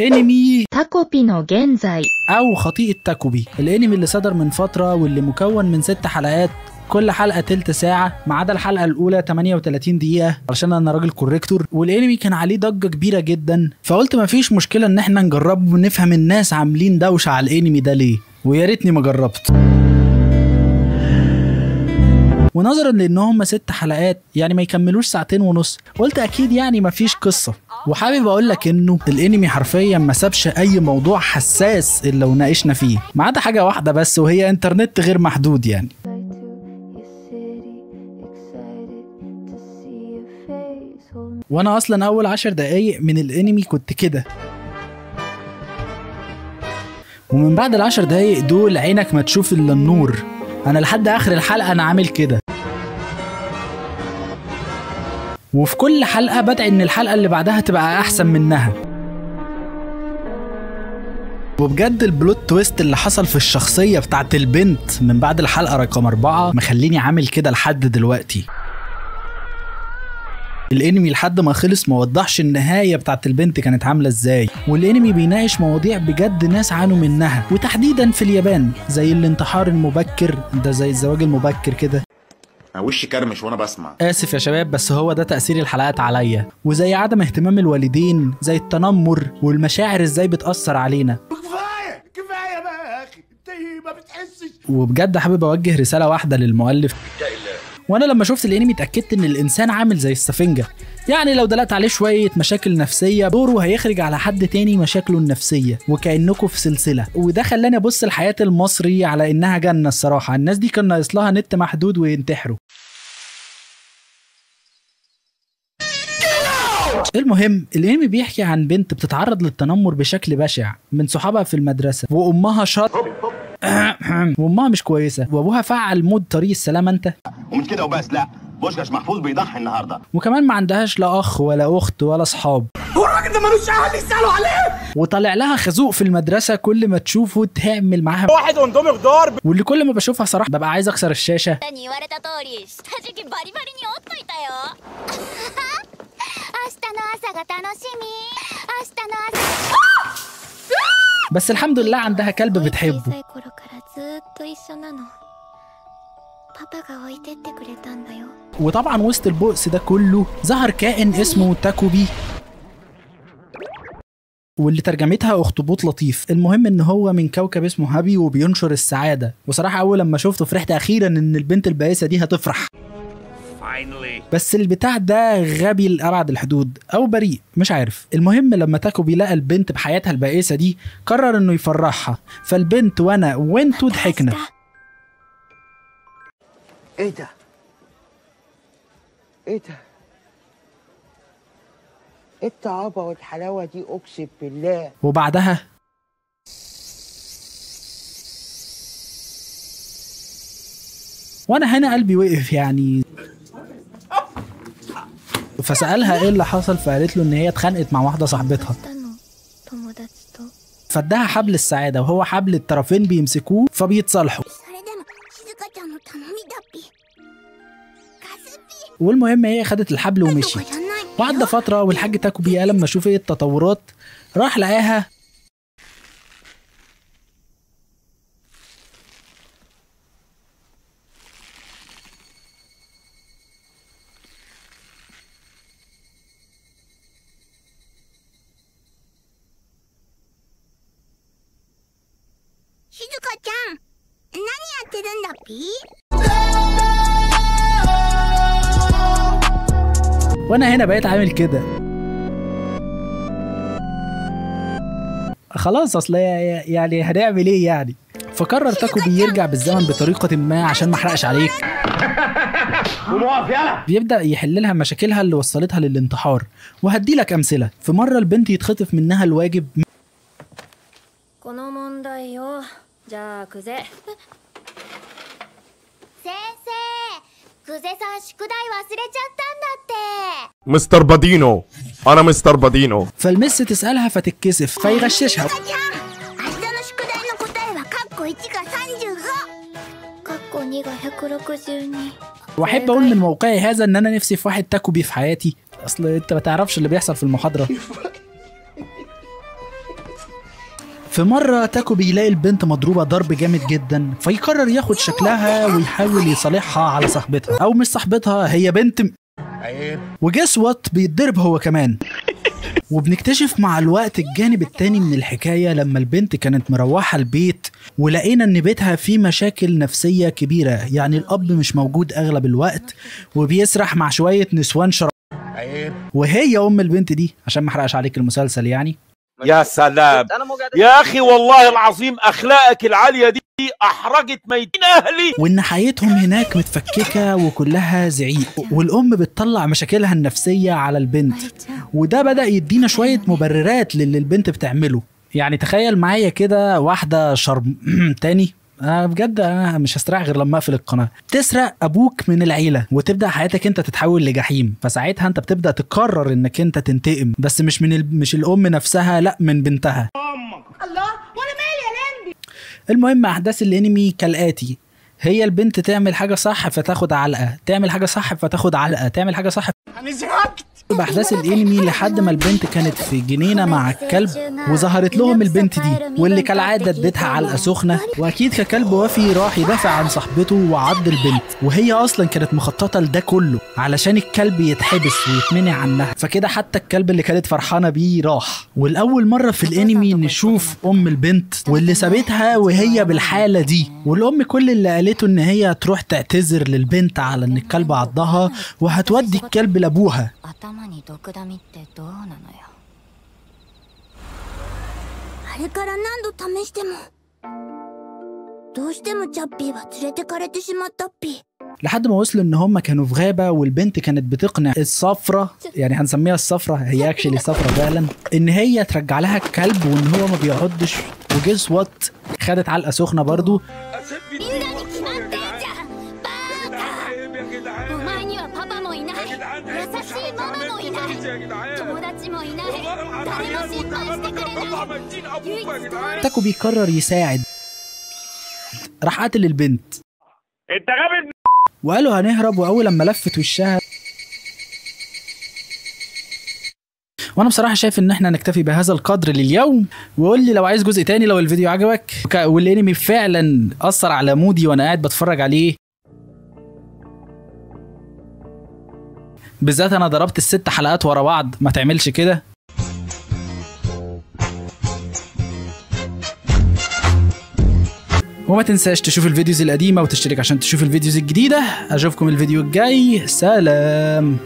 انمي تاكوبي نو جينزاي او خطيئة تاكوبي، الانمي اللي صدر من فترة واللي مكون من 6 حلقات، كل حلقة تلت ساعة ما عدا الحلقة الأولى 38 دقيقة علشان أنا راجل كوريكتور. والانمي كان عليه ضجة كبيرة جدا، فقلت مفيش مشكلة إن احنا نجربه ونفهم الناس عاملين دوشة على الانمي ده ليه، ويا ريتني ما جربت. ونظرا لان هم 6 حلقات يعني ما يكملوش 2.5 ساعة، قلت اكيد يعني مفيش قصة. وحابب اقول لك انه الانمي حرفيا ما سابش اي موضوع حساس الا وناقشنا فيه، ما عدا حاجة واحدة بس وهي انترنت غير محدود يعني. وانا اصلا اول 10 دقايق من الانمي كنت كده، ومن بعد ال10 دقايق دول عينك ما تشوف الا النور. انا لحد اخر الحلقة انا عامل كده، وفي كل حلقة بدعي ان الحلقة اللي بعدها تبقى احسن منها. وبجد البلوت تويست اللي حصل في الشخصية بتاعت البنت من بعد الحلقة رقم 4 مخليني عامل كده لحد دلوقتي. الانمي لحد ما خلص ما وضحش النهاية بتاعت البنت كانت عاملة ازاي، والانمي بيناقش مواضيع بجد ناس عانوا منها، وتحديدا في اليابان زي الانتحار المبكر، ده زي الزواج المبكر كده. وشي كرمش وانا بسمع. اسف يا شباب بس هو ده تأثير الحلقات عليا، وزي عدم اهتمام الوالدين، زي التنمر والمشاعر ازاي بتأثر علينا. كفاية بقى يا اخي، انت ما بتحسش. وبجد حابب اوجه رسالة واحدة للمؤلف. وانا لما شفت الانمي اتأكدت ان الانسان عامل زي السفنجة، يعني لو دلقت عليه شوية مشاكل نفسية دوره هيخرج على حد تاني مشاكله النفسية، وكأنكم في سلسلة. وده خلاني ابص لحياة المصري على انها جنة الصراحة. الناس دي كان ناقص لها نت محدود وينتحروا. المهم الانمي بيحكي عن بنت بتتعرض للتنمر بشكل بشع من صحابها في المدرسة، وامها وامها مش كويسة، وابوها فعل مود طريق السلامة انت. ومش كده وبس، لا بوشكاش محفوظ بيضحي النهارده، وكمان ما عندهاش لا اخ ولا اخت ولا اصحاب. هو الراجل ده ملوش اهل يسالوا عليه. وطالع لها خازوق في المدرسة، كل ما تشوفه تعمل معاها واحد اندومي خضار. واللي كل ما بشوفها صراحة ببقى عايز اكسر الشاشة. بس الحمد لله عندها كلب بتحبه. وطبعا وسط البؤس ده كله ظهر كائن اسمه تاكوبي، واللي ترجمتها اخطبوط لطيف. المهم ان هو من كوكب اسمه هابي وبينشر السعادة. وصراحة اول لما شفته فرحت اخيرا ان البنت البائسة دي هتفرح. بس البتاع ده غبي لأبعد الحدود او بريء مش عارف. المهم لما تاكوبي لقى البنت بحياتها البائسة دي قرر انه يفرحها، فالبنت وانا وانتو ضحكنا. ايه ده؟ ايه ده؟ ايه الطعابة والحلاوة دي اقسم بالله. وبعدها وانا هنا قلبي وقف يعني، فسألها ايه اللي حصل، فقالت له ان هي اتخانقت مع واحدة صاحبتها، فادها حبل السعادة وهو حبل الطرفين بيمسكوه فبيتصالحوا. والمهم هي خدت الحبل ومشيت. وعدى فترة والحاج تاكوبي قال لما اشوف ايه التطورات، راح لقاها وانا هنا بقيت عامل كده. خلاص اصل يعني هنعمل ايه يعني. فقرر تاكوبي يرجع بالزمن بطريقة ما عشان ما احرقش عليك. بيبدأ يحل لها مشاكلها اللي وصلتها للانتحار. وهدي لك امثلة. في مرة البنت يتخطف منها الواجب. مستر بادينو، انا مستر بادينو. فالمس تسألها فتتكسف فيغششها. واحب اقول من موقعي هذا ان انا نفسي في واحد تاكوبي في حياتي. اصل انت ما تعرفش اللي بيحصل في المحاضرة. في مرة تاكو بيلاقي البنت مضروبة ضرب جامد جدا، فيقرر ياخد شكلها ويحاول يصالحها على صاحبتها، او مش صاحبتها، هي بنت وجس وات بيتضرب هو كمان. وبنكتشف مع الوقت الجانب التاني من الحكاية لما البنت كانت مروحة البيت ولقينا ان بيتها فيه مشاكل نفسية كبيرة، يعني الاب مش موجود اغلب الوقت وبيسرح مع شوية نسوان وهي ام البنت دي، عشان ما احرقش عليك المسلسل يعني. يا سلام يا اخي والله العظيم اخلاقك العاليه دي احرجت ميتين اهلي. وان حياتهم هناك متفككه وكلها زعيق، والام بتطلع مشاكلها النفسيه على البنت، وده بدا يدينا شويه مبررات للي البنت بتعمله. يعني تخيل معايا كده واحده تاني بجد انا مش هستريح غير لما اقفل القناه، تسرق ابوك من العيله وتبدا حياتك انت تتحول لجحيم، فساعتها انت بتبدا تقرر انك انت تنتقم، بس مش الام نفسها، لا من بنتها. الله وانا مالي يا لمبي. المهم احداث الانمي كالاتي: هي البنت تعمل حاجه صح فتاخد علقه، تعمل حاجه صح فتاخد علقه، تعمل حاجه صح. انا زهقت باحداث الانمي لحد ما البنت كانت في جنينه مع الكلب وظهرت لهم البنت دي، واللي كالعاده اديتها علقه سخنه، واكيد ككلب وفي راح يدافع عن صاحبته وعض البنت، وهي اصلا كانت مخططه لده كله علشان الكلب يتحبس ويتمنع عنها، فكده حتى الكلب اللي كانت فرحانه بيه راح. والاول مره في الانمي نشوف ام البنت واللي سابتها وهي بالحاله دي، والام كل اللي قالته ان هي تروح تعتذر للبنت على ان الكلب عضها وهتودي الكلب لابوها. لحد ما وصلوا ان هم كانوا في غابه، والبنت كانت بتقنع الصفرة، يعني هنسميها الصفرة، هي اكشلي صفرة فعلا، ان هي ترجع لها الكلب وان هو ما بيعضش، وجيس وات خدت علقه سخنه برضو. تاكو بيقرر يساعد، راح قتل البنت. انت غبي وقالوا هنهرب، واول لما لفت وشها. وانا بصراحه شايف ان احنا نكتفي بهذا القدر لليوم، وقول لي لو عايز جزء تاني لو الفيديو عجبك والانمي فعلا اثر على مودي وانا قاعد بتفرج عليه، بالذات انا ضربت ال6 حلقات ورا بعض، ما تعملش كده. وما تنساش تشوف الفيديوز القديمة وتشترك عشان تشوف الفيديوز الجديدة. اشوفكم الفيديو الجاي، سلام.